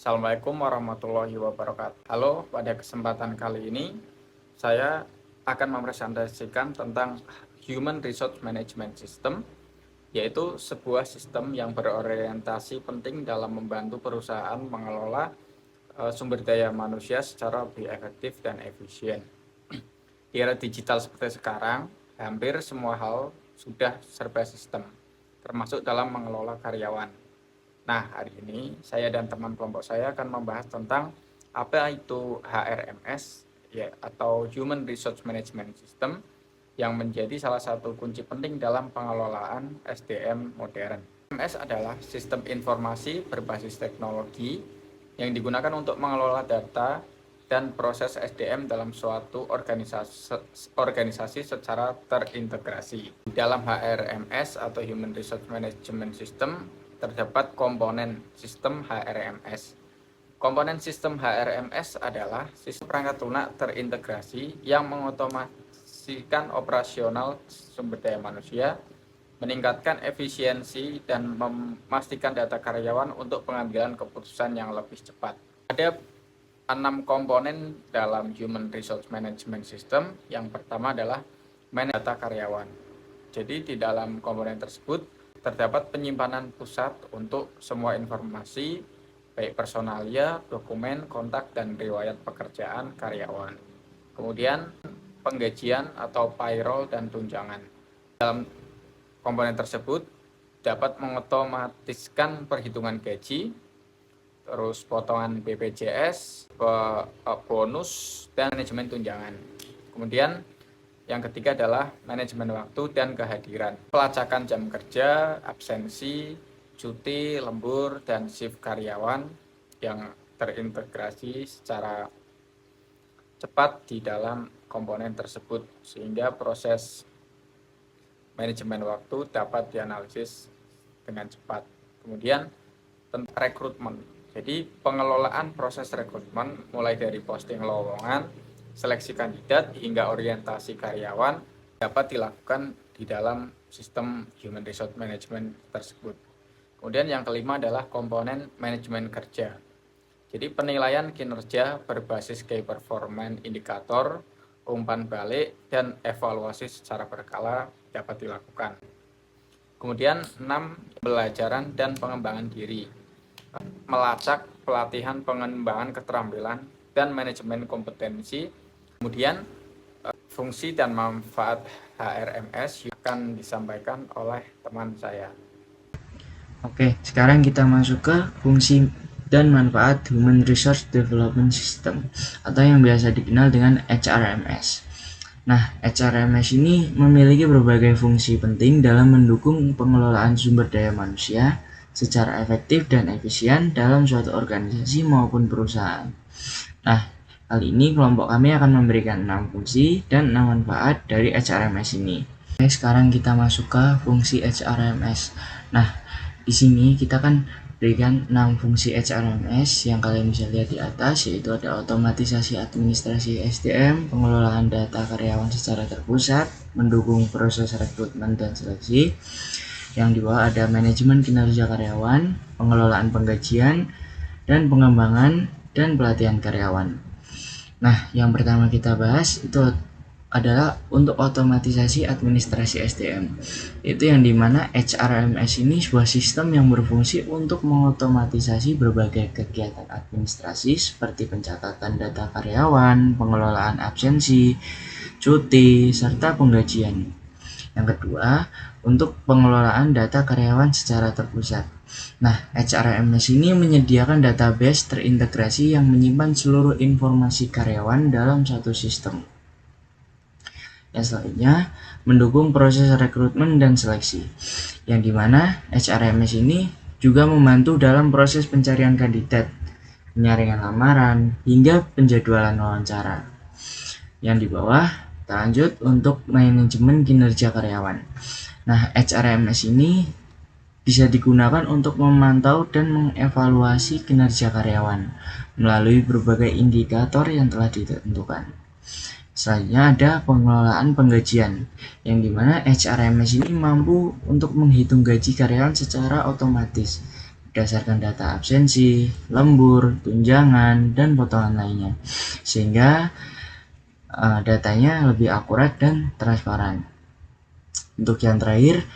Assalamualaikum warahmatullahi wabarakatuh. Halo, pada kesempatan kali ini saya akan mempresentasikan tentang Human Resource Management System, yaitu sebuah sistem yang berorientasi penting dalam membantu perusahaan mengelola sumber daya manusia secara lebih efektif dan efisien. Di era digital seperti sekarang, hampir semua hal sudah serba sistem, termasuk dalam mengelola karyawan. Nah, hari ini saya dan teman kelompok saya akan membahas tentang apa itu HRMS ya, atau Human Resource Management System, yang menjadi salah satu kunci penting dalam pengelolaan SDM modern. HRMS adalah sistem informasi berbasis teknologi yang digunakan untuk mengelola data dan proses SDM dalam suatu organisasi secara terintegrasi. Di dalam HRMS atau Human Resource Management System terdapat komponen sistem HRMS. Komponen sistem HRMS adalah sistem perangkat lunak terintegrasi yang mengotomasikan operasional sumber daya manusia, meningkatkan efisiensi, dan memastikan data karyawan untuk pengambilan keputusan yang lebih cepat. Ada 6 komponen dalam Human Resource Management System. Yang pertama adalah manajemen data karyawan. Jadi di dalam komponen tersebut terdapat penyimpanan pusat untuk semua informasi, baik personalia, dokumen, kontak, dan riwayat pekerjaan karyawan. Kemudian penggajian atau payroll dan tunjangan. Dalam komponen tersebut dapat mengotomatiskan perhitungan gaji, terus potongan BPJS, bonus, dan manajemen tunjangan. Kemudian yang ketiga adalah manajemen waktu dan kehadiran, pelacakan jam kerja, absensi, cuti, lembur, dan shift karyawan yang terintegrasi secara cepat di dalam komponen tersebut, sehingga proses manajemen waktu dapat dianalisis dengan cepat. Kemudian tentang rekrutmen. Jadi pengelolaan proses rekrutmen mulai dari posting lowongan, seleksi kandidat, hingga orientasi karyawan dapat dilakukan di dalam sistem Human Resource Management tersebut. Kemudian yang kelima adalah komponen manajemen kerja. Jadi penilaian kinerja berbasis key performance indikator, umpan balik, dan evaluasi secara berkala dapat dilakukan. Kemudian 6, pembelajaran dan pengembangan diri, melacak pelatihan pengembangan keterampilan dan manajemen kompetensi. Kemudian fungsi dan manfaat HRMS akan disampaikan oleh teman saya. Oke, sekarang kita masuk ke fungsi dan manfaat Human Resource Development System atau yang biasa dikenal dengan HRMS. Nah, HRMS ini memiliki berbagai fungsi penting dalam mendukung pengelolaan sumber daya manusia secara efektif dan efisien dalam suatu organisasi maupun perusahaan. Nah, kali ini kelompok kami akan memberikan 6 fungsi dan 6 manfaat dari HRMS ini. Oke, sekarang kita masuk ke fungsi HRMS. Nah, di sini kita kan berikan 6 fungsi HRMS yang kalian bisa lihat di atas, yaitu ada otomatisasi administrasi SDM, pengelolaan data karyawan secara terpusat, mendukung proses rekrutmen dan seleksi. Yang di bawah ada manajemen kinerja karyawan, pengelolaan penggajian, dan pengembangan dan pelatihan karyawan. Nah, yang pertama kita bahas itu adalah untuk otomatisasi administrasi SDM. Itu yang dimana HRMS ini sebuah sistem yang berfungsi untuk mengotomatisasi berbagai kegiatan administrasi seperti pencatatan data karyawan, pengelolaan absensi, cuti, serta penggajian. Yang kedua, untuk pengelolaan data karyawan secara terpusat. Nah, HRMS ini menyediakan database terintegrasi yang menyimpan seluruh informasi karyawan dalam satu sistem. Yang selanjutnya, mendukung proses rekrutmen dan seleksi, yang dimana HRMS ini juga membantu dalam proses pencarian kandidat, penyaringan lamaran, hingga penjadwalan wawancara. Yang di bawah, kita lanjut untuk manajemen kinerja karyawan. Nah, HRMS ini bisa digunakan untuk memantau dan mengevaluasi kinerja karyawan melalui berbagai indikator yang telah ditentukan. Selanjutnya ada pengelolaan penggajian, yang dimana HRMS ini mampu untuk menghitung gaji karyawan secara otomatis berdasarkan data absensi, lembur, tunjangan, dan potongan lainnya, sehingga datanya lebih akurat dan transparan. Untuk yang terakhir,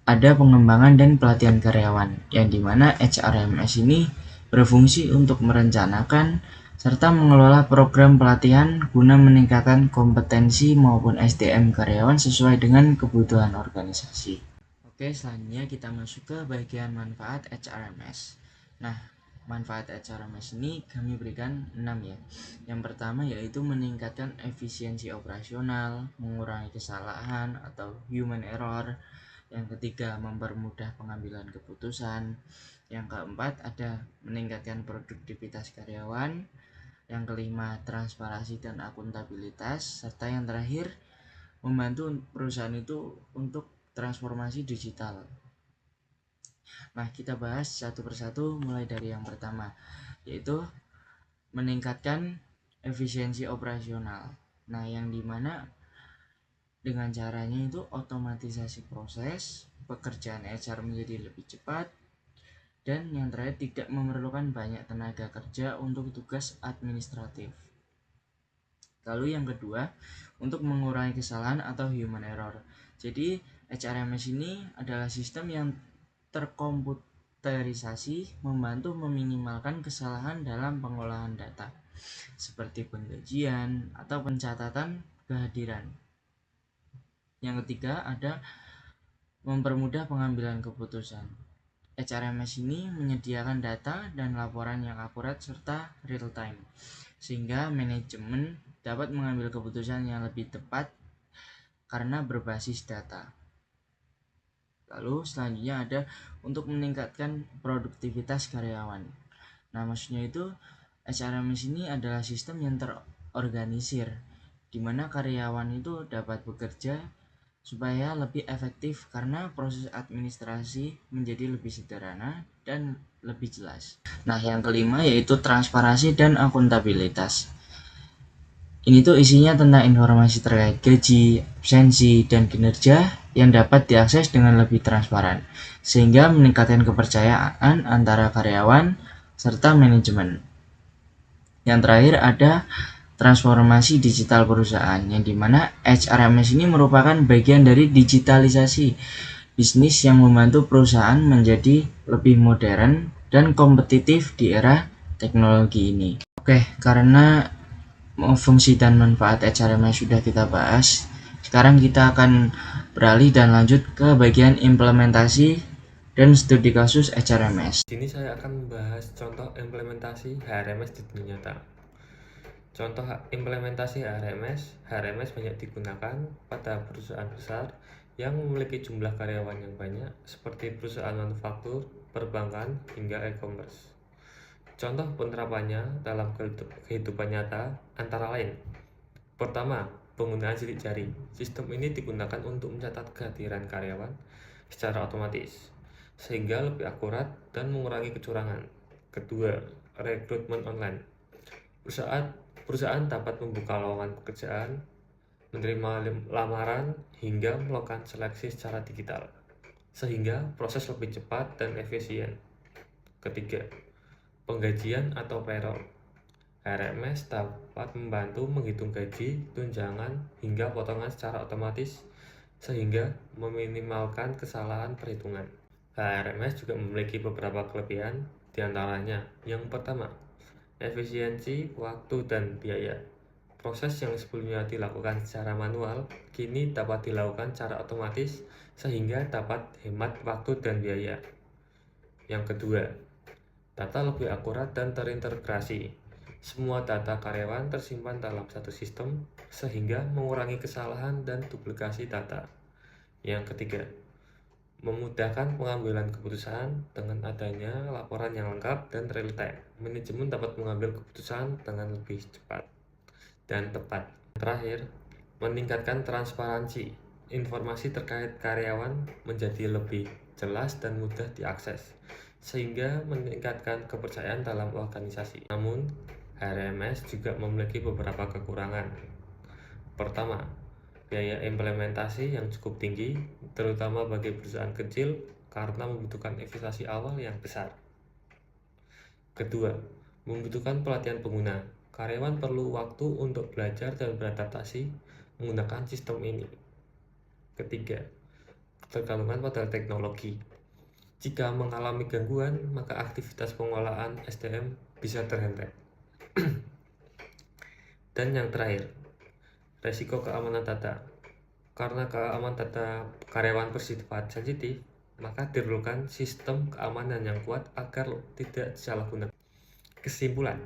ada pengembangan dan pelatihan karyawan, yang dimana HRMS ini berfungsi untuk merencanakan serta mengelola program pelatihan guna meningkatkan kompetensi maupun SDM karyawan sesuai dengan kebutuhan organisasi. Oke, selanjutnya kita masuk ke bagian manfaat HRMS. Nah, manfaat HRMS ini kami berikan 6 ya. Yang pertama yaitu meningkatkan efisiensi operasional, mengurangi kesalahan atau human error. Yang ketiga, mempermudah pengambilan keputusan. Yang keempat, ada meningkatkan produktivitas karyawan. Yang kelima, transparansi dan akuntabilitas. Serta yang terakhir, membantu perusahaan itu untuk transformasi digital. Nah, kita bahas satu persatu mulai dari yang pertama, yaitu meningkatkan efisiensi operasional. Nah, yang dimana dengan caranya itu otomatisasi proses, pekerjaan HR menjadi lebih cepat, dan yang terakhir tidak memerlukan banyak tenaga kerja untuk tugas administratif. Lalu yang kedua, untuk mengurangi kesalahan atau human error. Jadi HRMS ini adalah sistem yang terkomputerisasi membantu meminimalkan kesalahan dalam pengolahan data, seperti penggajian atau pencatatan kehadiran. Yang ketiga, ada mempermudah pengambilan keputusan. HRMS ini menyediakan data dan laporan yang akurat serta real time, sehingga manajemen dapat mengambil keputusan yang lebih tepat karena berbasis data. Lalu selanjutnya ada untuk meningkatkan produktivitas karyawan. Nah, maksudnya itu HRMS ini adalah sistem yang terorganisir, di mana karyawan itu dapat bekerja supaya lebih efektif karena proses administrasi menjadi lebih sederhana dan lebih jelas. Nah, yang kelima yaitu transparansi dan akuntabilitas. Ini tuh isinya tentang informasi terkait gaji, absensi, dan kinerja yang dapat diakses dengan lebih transparan, sehingga meningkatkan kepercayaan antara karyawan serta manajemen. Yang terakhir ada transformasi digital perusahaan, yang dimana HRMS ini merupakan bagian dari digitalisasi bisnis yang membantu perusahaan menjadi lebih modern dan kompetitif di era teknologi ini. Oke, karena fungsi dan manfaat HRMS sudah kita bahas, sekarang kita akan beralih dan lanjut ke bagian implementasi dan studi kasus HRMS. Di sini saya akan membahas contoh implementasi HRMS di dunia nyata. Contoh implementasi HRMS banyak digunakan pada perusahaan besar yang memiliki jumlah karyawan yang banyak, seperti perusahaan manufaktur, perbankan, hingga e-commerce. Contoh penerapannya dalam kehidupan nyata antara lain: pertama, penggunaan sidik jari. Sistem ini digunakan untuk mencatat kehadiran karyawan secara otomatis, sehingga lebih akurat dan mengurangi kecurangan. Kedua, rekrutmen online. Perusahaan dapat membuka lowongan pekerjaan, menerima lamaran, hingga melakukan seleksi secara digital, sehingga proses lebih cepat dan efisien. Ketiga, penggajian atau payroll. HRMS dapat membantu menghitung gaji, tunjangan, hingga potongan secara otomatis, sehingga meminimalkan kesalahan perhitungan. HRMS juga memiliki beberapa kelebihan, diantaranya yang pertama, efisiensi waktu dan biaya. Proses yang sebelumnya dilakukan secara manual kini dapat dilakukan secara otomatis, sehingga dapat hemat waktu dan biaya. Yang kedua, data lebih akurat dan terintegrasi. Semua data karyawan tersimpan dalam satu sistem, sehingga mengurangi kesalahan dan duplikasi data. Yang ketiga, memudahkan pengambilan keputusan dengan adanya laporan yang lengkap dan real time. Manajemen dapat mengambil keputusan dengan lebih cepat dan tepat. Terakhir, meningkatkan transparansi. Informasi terkait karyawan menjadi lebih jelas dan mudah diakses, sehingga meningkatkan kepercayaan dalam organisasi. Namun, HRMS juga memiliki beberapa kekurangan. Pertama, biaya implementasi yang cukup tinggi, terutama bagi perusahaan kecil karena membutuhkan investasi awal yang besar. Kedua, membutuhkan pelatihan pengguna. Karyawan perlu waktu untuk belajar dan beradaptasi menggunakan sistem ini. Ketiga, ketergantungan pada teknologi. Jika mengalami gangguan, maka aktivitas pengolahan SDM bisa terhenti. Dan yang terakhir, resiko keamanan data. Karena keamanan data karyawan bersifat sensitif, maka diperlukan sistem keamanan yang kuat agar tidak disalahgunakan. Kesimpulan,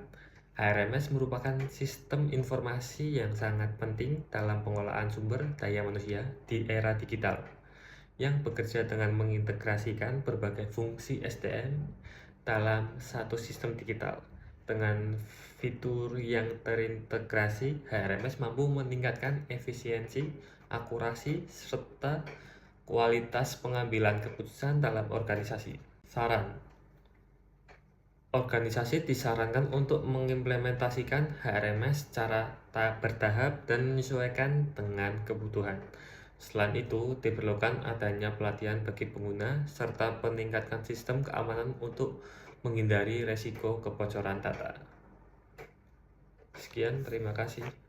HRMS merupakan sistem informasi yang sangat penting dalam pengolahan sumber daya manusia di era digital, yang bekerja dengan mengintegrasikan berbagai fungsi SDM dalam satu sistem digital. Dengan fitur yang terintegrasi, HRMS mampu meningkatkan efisiensi, akurasi, serta kualitas pengambilan keputusan dalam organisasi. Saran: organisasi disarankan untuk mengimplementasikan HRMS secara bertahap dan menyesuaikan dengan kebutuhan. Selain itu, diperlukan adanya pelatihan bagi pengguna serta peningkatan sistem keamanan untuk menghindari resiko kebocoran data. Sekian, terima kasih.